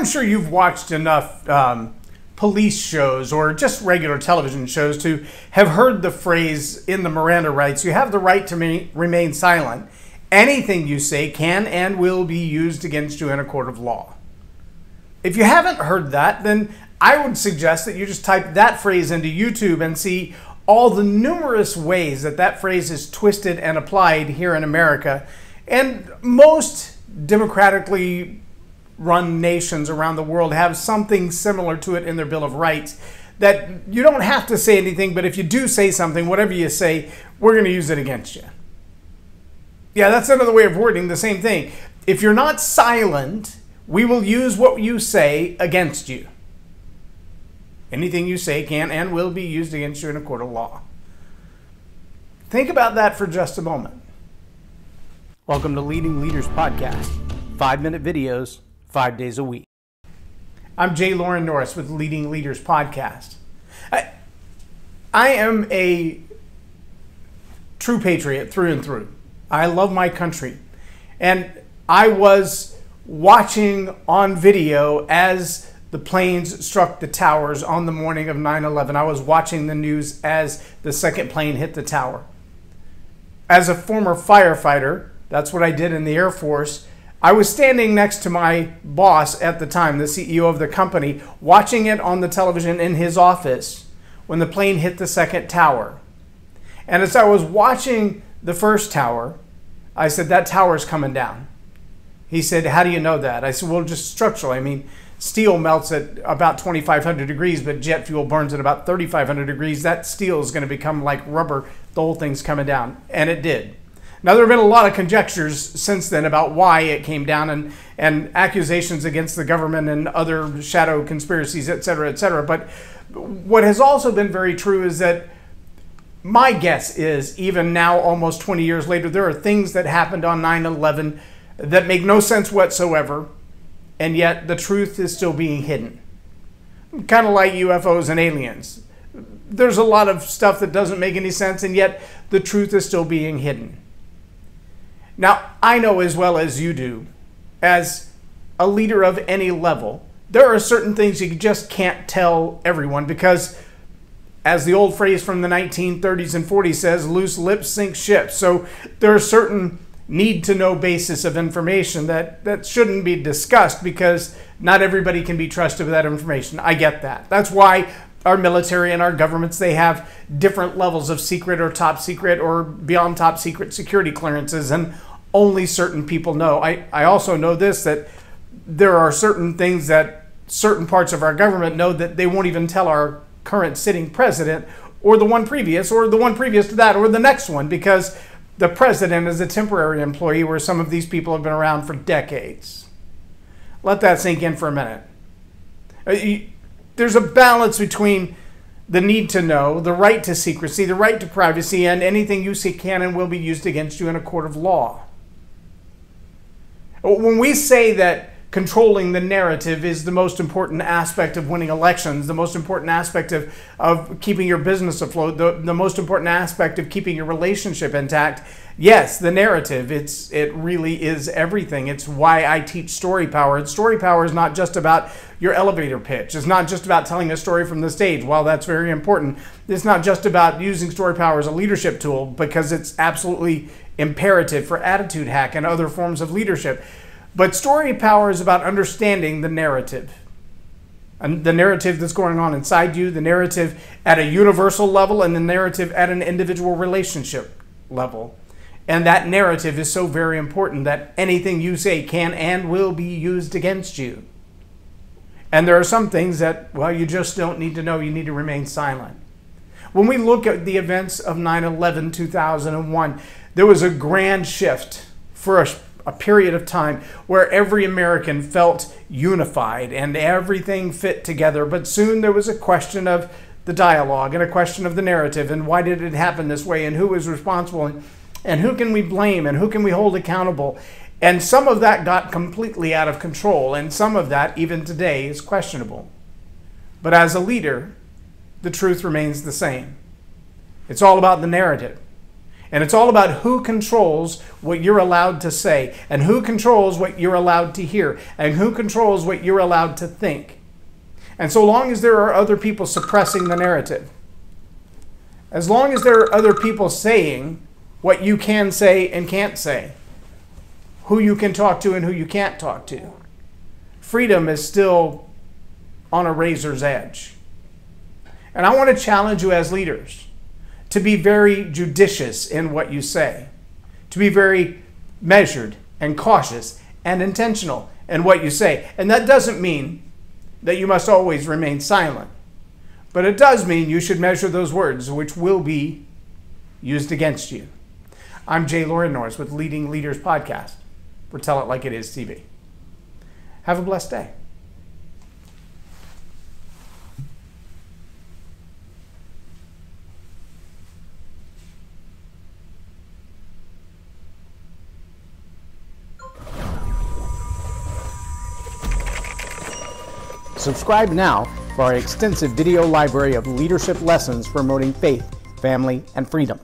I'm sure you've watched enough police shows or just regular television shows to have heard the phrase in the Miranda rights, you have the right to remain silent. Anything you say can and will be used against you in a court of law. If you haven't heard that, then I would suggest that you just type that phrase into YouTube and see all the numerous ways that that phrase is twisted and applied here in America. And most democratically run nations around the world have something similar to it in their Bill of Rights, that you don't have to say anything, but if you do say something, whatever you say, we're going to use it against you. Yeah, that's another way of wording the same thing. If you're not silent, we will use what you say against you. Anything you say can and will be used against you in a court of law. Think about that for just a moment. Welcome to Leading Leaders Podcast. 5-minute videos, 5 days a week. I'm J Loren Norris with Leading Leaders Podcast. I am a true patriot through and through. I love my country. And I was watching on video as the planes struck the towers on the morning of 9/11. I was watching the news as the second plane hit the tower. As a former firefighter, that's what I did in the Air Force, I was standing next to my boss at the time, the CEO of the company, watching it on the television in his office when the plane hit the second tower. And as I was watching the first tower, I said, that tower's coming down. He said, how do you know that? I said, well, just structurally. I mean, steel melts at about 2,500 degrees, but jet fuel burns at about 3,500 degrees. That steel is going to become like rubber. The whole thing's coming down. And it did. Now, there have been a lot of conjectures since then about why it came down and accusations against the government and other shadow conspiracies, et cetera, et cetera. But what has also been very true is that my guess is, even now, almost 20 years later, there are things that happened on 9/11 that make no sense whatsoever, and yet the truth is still being hidden. Kind of like UFOs and aliens. There's a lot of stuff that doesn't make any sense, and yet the truth is still being hidden. Now, I know as well as you do, as a leader of any level, there are certain things you just can't tell everyone because, as the old phrase from the 1930s and 40s says, loose lips sink ships. So there are certain need-to-know basis of information that shouldn't be discussed because not everybody can be trusted with that information. I get that. That's why our military and our governments, they have different levels of secret or top secret or beyond top secret security clearances, and only certain people know. I also know this, that there are certain things that certain parts of our government know that they won't even tell our current sitting president or the one previous to that or the next one, because the president is a temporary employee where some of these people have been around for decades. Let that sink in for a minute. There's a balance between the need to know, the right to secrecy, the right to privacy, and anything you say can and will be used against you in a court of law. When we say that controlling the narrative is the most important aspect of winning elections, the most important aspect of keeping your business afloat, the most important aspect of keeping your relationship intact, yes, the narrative, it really is everything. It's why I teach story power. And story power is not just about your elevator pitch. It's not just about telling a story from the stage. While that's very important, it's not just about using story power as a leadership tool, because it's absolutely imperative for attitude hack and other forms of leadership. But story power is about understanding the narrative. And the narrative that's going on inside you, the narrative at a universal level, and the narrative at an individual relationship level. And that narrative is so very important that anything you say can and will be used against you. And there are some things that, well, you just don't need to know. You need to remain silent. When we look at the events of 9/11, 2001, there was a grand shift for a period of time where every American felt unified and everything fit together. But soon there was a question of the dialogue and a question of the narrative and why did it happen this way and who was responsible and who can we blame and who can we hold accountable. And some of that got completely out of control, and some of that even today is questionable. But as a leader, the truth remains the same. It's all about the narrative. And it's all about who controls what you're allowed to say, and who controls what you're allowed to hear, and who controls what you're allowed to think. And so long as there are other people suppressing the narrative, as long as there are other people saying what you can say and can't say, who you can talk to and who you can't talk to, freedom is still on a razor's edge. And I want to challenge you as leaders to be very judicious in what you say, to be very measured and cautious and intentional in what you say. And that doesn't mean that you must always remain silent, but it does mean you should measure those words which will be used against you. I'm J Loren Norris with Leading Leaders Podcast for Tell It Like It Is TV. Have a blessed day. Subscribe now for our extensive video library of leadership lessons promoting faith, family, and freedom.